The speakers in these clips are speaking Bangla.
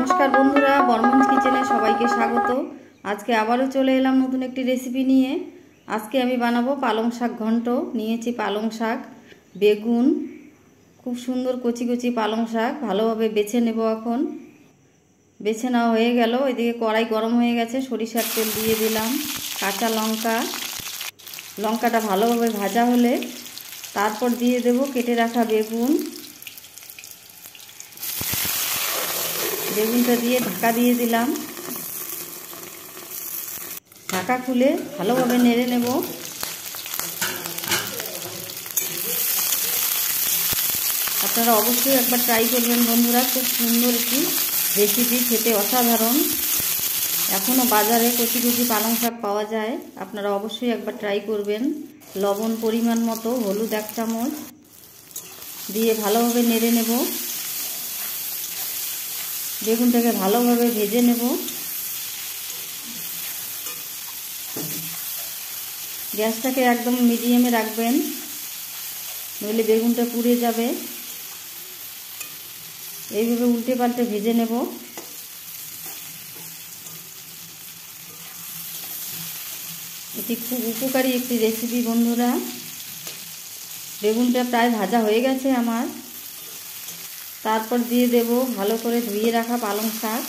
नमस्कार बंधुरा बर्मन्स किचेने सबाइके स्वागत। आज के आबारो चले एलाम नतून एकटी रेसिपि निये। आज के आमी बानाबो पालंग शाक घंट। नियेछि पालंग शाक, बेगुन, खूब सुंदर कचि कचि पालंग शाक भालोभाबे बेছে नेब। एखन बेছে नेওয়া হয়ে গেল। এদিকে কড়াই গরম হয়ে গেছে, সরিষার তেল দিয়ে দিলাম, কাঁচা লঙ্কা, লঙ্কাটা ভালোভাবে ভাজা হলে তারপর দিয়ে দেব কেটে রাখা বেগুন। বেগুনটা দিয়ে ঢাকা দিয়ে দিলাম। ঢাকা খুলে ভালোভাবে নেড়ে নেব। আপনারা অবশ্যই একবার ট্রাই করবেন বন্ধুরা, খুব সুন্দর একটি রেসিপি, খেতে অসাধারণ। এখনও বাজারে কচি কচি পালং শাক পাওয়া যায়, আপনারা অবশ্যই একবার ট্রাই করবেন। লবণ পরিমাণ মতো, হলুদ 1 চামচ দিয়ে ভালোভাবে নেড়ে নেব। বেগুনটাকে ভালোভাবে ভেজে নেব। গ্যাসটাকে একদম মিডিয়ামে রাখবেন, নইলে বেগুনটা পুড়ে যাবে। এইভাবে উল্টে পাল্টে ভেজে নেব। এটি খুব উপকারী একটি রেসিপি বন্ধুরা। বেগুনটা প্রায় ভাজা হয়ে গেছে আমার। তারপর দিয়ে দেব ভালো করে ধুয়ে রাখা পালং শাক।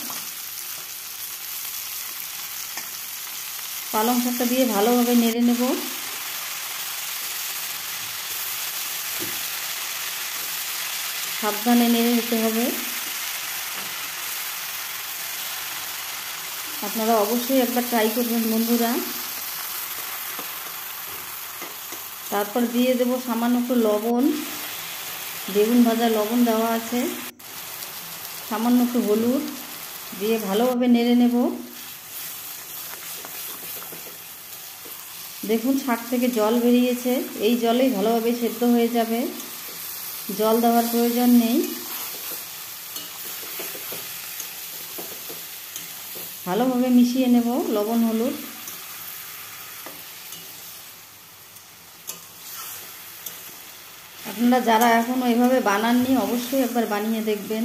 পালং শাকটা দিয়ে ভালোভাবে নেড়ে নেব। সাবধানে নেড়ে নিতে হবে। আপনারা অবশ্যই একবার ট্রাই করবেন বন্ধুরা। তারপর দিয়ে দেব সামান্য একটু লবণ, বেগুন ভাজা লবণ দেওয়া আছে, সামান্য একটু হলুদ দিয়ে ভালোভাবে নেড়ে নেব। দেখুন শাক থেকে জল বেরিয়েছে, এই জলেই ভালোভাবে সেদ্ধ হয়ে যাবে, জল দেওয়ার প্রয়োজন নেই। ভালোভাবে মিশিয়ে নেব লবণ হলুদ। আপনারা যারা এখনও এভাবে বানাননি অবশ্যই একবার বানিয়ে দেখবেন।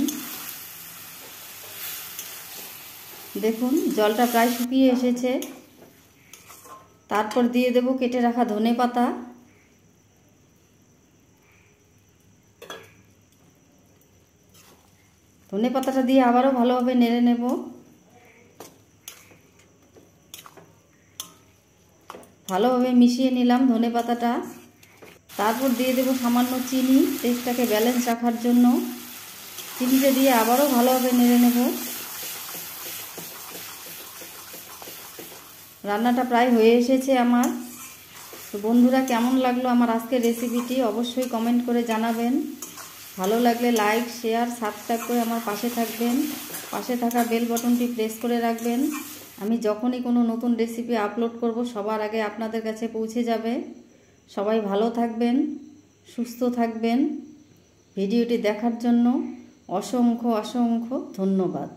দেখুন জলটা প্রায় শুকিয়ে এসেছে। তারপর দিয়ে দেব কেটে রাখা ধনেপাতা। ধনেপাতাটা দিয়ে আবারও ভালোভাবে নেড়ে নেব। ভালোভাবে মিশিয়ে নিলাম ধনেপাতাটা। তারপর দিয়ে দেব সামান্য চিনি, টেস্টটাকে ব্যালেন্স রাখার জন্য। চিনিটা দিয়ে আবারও ভালোভাবে নেড়ে নেব। রান্নাটা প্রায় হয়ে এসেছে আমার। তো বন্ধুরা, কেমন লাগলো আমার আজকের রেসিপিটি অবশ্যই কমেন্ট করে জানাবেন। ভালো লাগলে লাইক, শেয়ার, সাবস্ক্রাইব করে আমার পাশে থাকবেন। পাশে থাকা বেল বাটনটি প্রেস করে রাখবেন। আমি যখনই কোনো নতুন রেসিপি আপলোড করব সবার আগে আপনাদের কাছে পৌঁছে যাবে। সবাই ভালো থাকবেন, সুস্থ থাকবেন। ভিডিওটি দেখার জন্য অসংখ্য অসংখ্য ধন্যবাদ।